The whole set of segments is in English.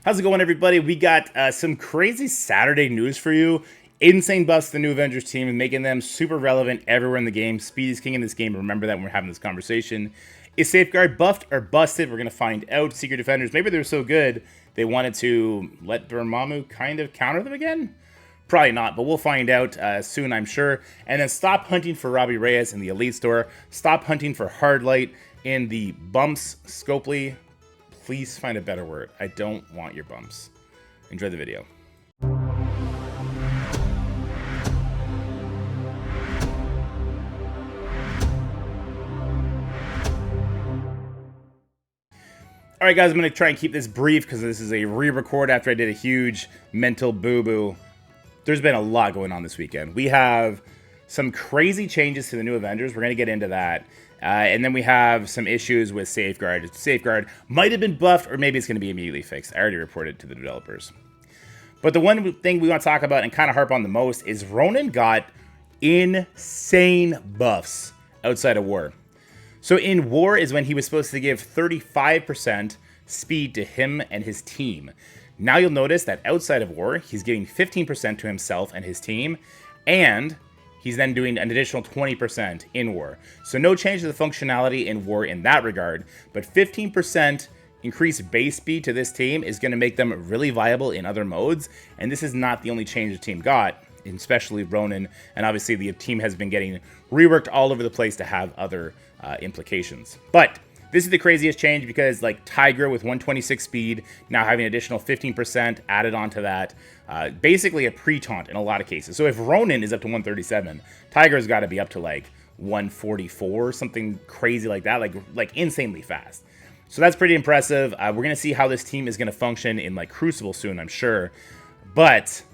How's it going, everybody? We got some crazy Saturday news for you. Insane buffs to the new Avengers team and making them super relevant everywhere in the game. Speed is king in this game. Remember that when we're having this conversation. Is Safeguard buffed or busted? We're going to find out. Secret Defenders, maybe they're so good they wanted to let Dormammu kind of counter them again? Probably not, but we'll find out soon, I'm sure. And then stop hunting for Robbie Reyes in the Elite Store. Stop hunting for Hardlight in the Bumps Scopely. Please find a better word. I don't want your bumps. Enjoy the video. Alright guys, I'm going to try and keep this brief because this is a re-record after I did a huge mental boo-boo. There's been a lot going on this weekend. We have some crazy changes to the new Avengers. We're going to get into that. And then we have some issues with Safeguard. Safeguard might have been buffed, or maybe it's going to be immediately fixed. I already reported to the developers. But the one thing we want to talk about and kind of harp on the most is Ronan got insane buffs outside of War. So in War is when he was supposed to give 35% speed to him and his team. Now you'll notice that outside of War, he's giving 15% to himself and his team, and he's then doing an additional 20% in War. So no change to the functionality in War in that regard, but 15% increased base speed to this team is going to make them really viable in other modes, and this is not the only change the team got, especially Ronan, and obviously the team has been getting reworked all over the place to have other implications. But this is the craziest change because, like, Tiger with 126 speed, now having an additional 15% added onto that. Basically a pre-taunt in a lot of cases. So if Ronan is up to 137, Tiger's got to be up to, like, 144, something crazy like that, like insanely fast. So that's pretty impressive. We're going to see how this team is going to function in, like, Crucible soon, I'm sure. But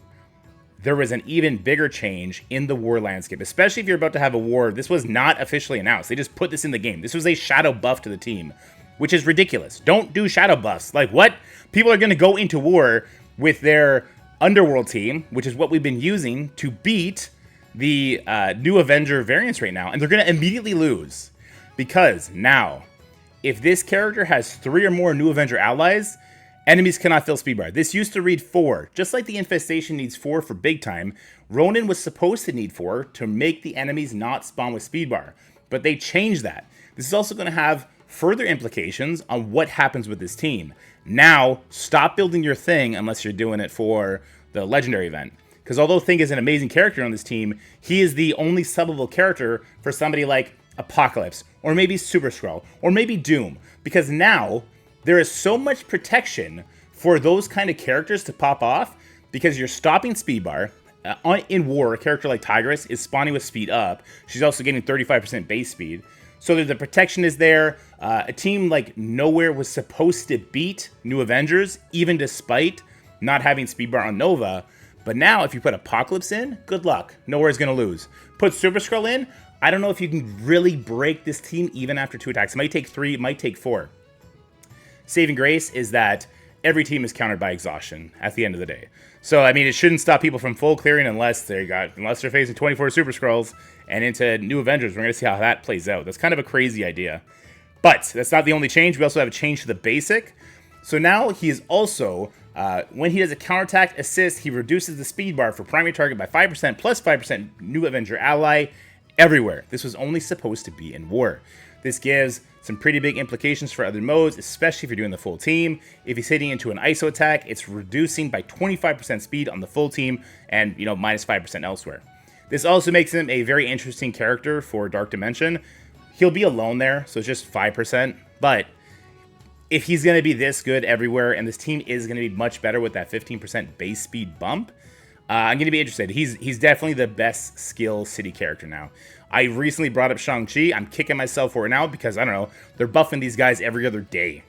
there was an even bigger change in the War landscape, especially if you're about to have a war. This was not officially announced. They just put this in the game. This was a shadow buff to the team, which is ridiculous. Don't do shadow buffs. Like, what? People are going to go into war with their Underworld team, which is what we've been using to beat the new Avenger variants right now, and they're going to immediately lose. Because now, if this character has 3 or more new Avenger allies, enemies cannot fill speed bar. This used to read 4. Just like the Infestation needs 4 for big time, Ronan was supposed to need 4 to make the enemies not spawn with speed bar. But they changed that. This is also going to have further implications on what happens with this team. Now, stop building your Thing unless you're doing it for the Legendary event. Because although Thing is an amazing character on this team, he is the only subbable character for somebody like Apocalypse, or maybe Super Skrull, or maybe Doom. Because now there is so much protection for those kind of characters to pop off because you're stopping speed bar. In War, a character like Tigress is spawning with speed up. She's also getting 35% base speed. So the protection is there. A team like Nowhere was supposed to beat New Avengers, even despite not having speed bar on Nova. But now, if you put Apocalypse in, good luck. Nowhere's going to lose. Put Super Skrull in, I don't know if you can really break this team even after 2 attacks. It might take 3, it might take 4. Saving grace is that every team is countered by exhaustion at the end of the day. So, I mean, it shouldn't stop people from full clearing unless they're facing 24 Super Skrulls and into New Avengers. We're going to see how that plays out. That's kind of a crazy idea. But that's not the only change. We also have a change to the basic. So now he is also, when he does a counterattack assist, he reduces the speed bar for primary target by 5% plus 5% New Avenger ally everywhere. This was only supposed to be in War. This gives some pretty big implications for other modes, especially if you're doing the full team. If he's hitting into an ISO attack, it's reducing by 25% speed on the full team and, you know, minus 5% elsewhere. This also makes him a very interesting character for Dark Dimension. He'll be alone there, so it's just 5%. But if he's going to be this good everywhere, and this team is going to be much better with that 15% base speed bump, I'm going to be interested. He's definitely the best skill city character now. I recently brought up Shang-Chi. I'm kicking myself for it now because, I don't know, they're buffing these guys every other day.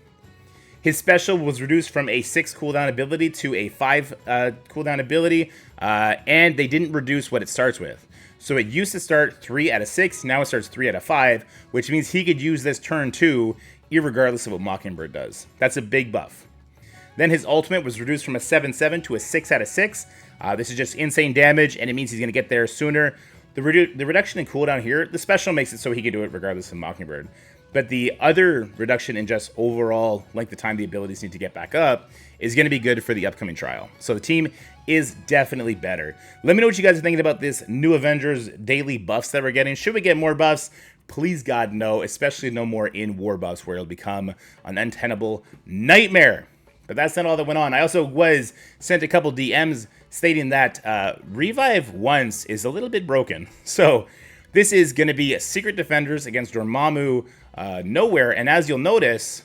His special was reduced from a 6 cooldown ability to a 5 cooldown ability, and they didn't reduce what it starts with. So it used to start 3 out of 6, now it starts 3 out of 5, which means he could use this turn 2, irregardless of what Mockingbird does. That's a big buff. Then his ultimate was reduced from a 7/7 to a 6 out of 6. This is just insane damage, and it means he's going to get there sooner. The reduction in cooldown here, the special makes it so he can do it regardless of Mockingbird. But the other reduction in just overall length of time the abilities need to get back up is going to be good for the upcoming trial. So the team is definitely better. Let me know what you guys are thinking about this new Avengers daily buffs that we're getting. Should we get more buffs? Please, God, no. Especially no more in war buffs where it'll become an untenable nightmare. But that's not all that went on. I also was sent a couple DMs stating that Revive Once is a little bit broken. So this is going to be Secret Defenders against Dormammu Nowhere. And as you'll notice,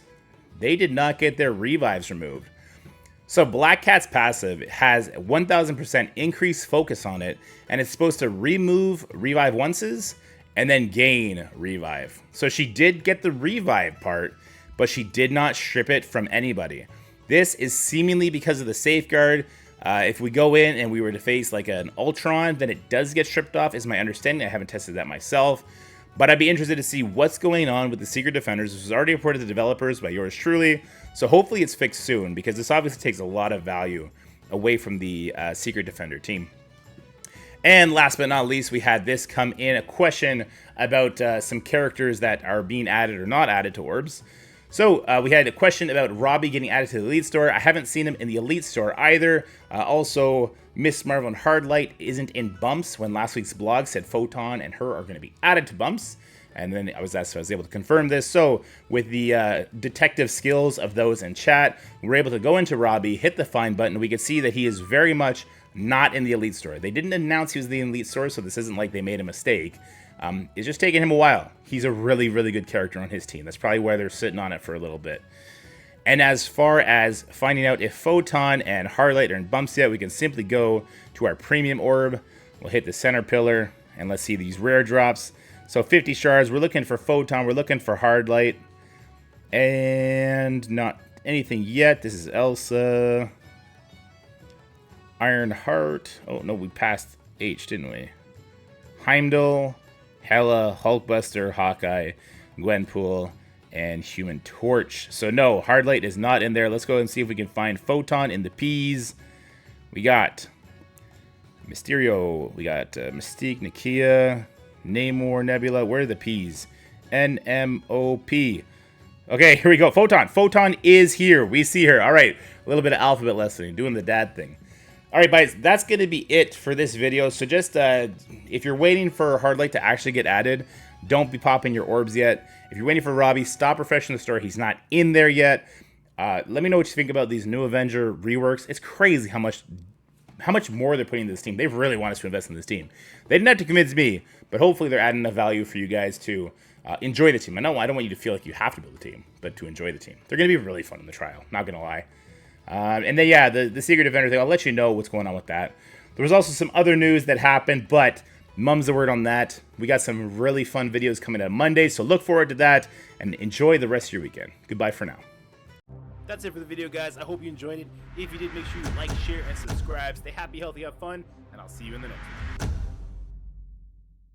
they did not get their revives removed. So Black Cat's passive has 1000% increased focus on it, and it's supposed to remove Revive Onces and then gain Revive. So she did get the Revive part, but she did not strip it from anybody. This is seemingly because of the safeguard. If we go in and we were to face like an Ultron, then it does get stripped off, is my understanding. I haven't tested that myself. But I'd be interested to see what's going on with the Secret Defenders. This was already reported to the developers by yours truly. So hopefully it's fixed soon, because this obviously takes a lot of value away from the Secret Defender team. And last but not least, we had this come in, a question about some characters that are being added or not added to Orbs. So we had a question about Robbie getting added to the Elite Store. I haven't seen him in the Elite Store either. Also, Miss Marvel and Hardlight isn't in Bumps when last week's blog said Photon and her are going to be added to Bumps. And then I was able to confirm this. So with the detective skills of those in chat, we're able to go into Robbie, hit the find button. We can see that he is very much not in the Elite Store. They didn't announce he was in the Elite Store, so this isn't like they made a mistake. It's just taking him a while. He's a really, really good character on his team. That's probably why they're sitting on it for a little bit. And as far as finding out if Photon and Hardlight are in Bumps yet, we can simply go to our premium orb. We'll hit the center pillar, and let's see these rare drops. So 50 shards, we're looking for Photon, we're looking for Hardlight, and not anything yet. This is Elsa. Ironheart. Oh, no, we passed H, didn't we? Heimdall, Hela, Hulkbuster, Hawkeye, Gwenpool, and Human Torch. So no, Hardlight is not in there. Let's go and see if we can find Photon in the P's. We got Mysterio, we got Mystique, Nakia, Namor, Nebula. Where are the P's? NMOP. Okay, here we go. Photon. Photon is here. We see her. All right, a little bit of alphabet lesson, doing the dad thing. All right, guys, that's going to be it for this video. So just if you're waiting for Hardlight to actually get added, don't be popping your orbs yet. If you're waiting for Robbie, stop refreshing the store. He's not in there yet. Let me know what you think about these new Avenger reworks. It's crazy how much more they're putting into this team. They really want us to invest in this team. They didn't have to convince me, but hopefully they're adding enough value for you guys to enjoy the team. I don't want you to feel like you have to build a team, but to enjoy the team. They're going to be really fun in the trial, not going to lie. And then, yeah, the Secret Defender thing, I'll let you know what's going on with that. There was also some other news that happened, but mum's the word on that. We got some really fun videos coming out Monday, so look forward to that, and enjoy the rest of your weekend. Goodbye for now. That's it for the video, guys. I hope you enjoyed it. If you did, make sure you like, share, and subscribe. Stay happy, healthy, have fun, and I'll see you in the next one.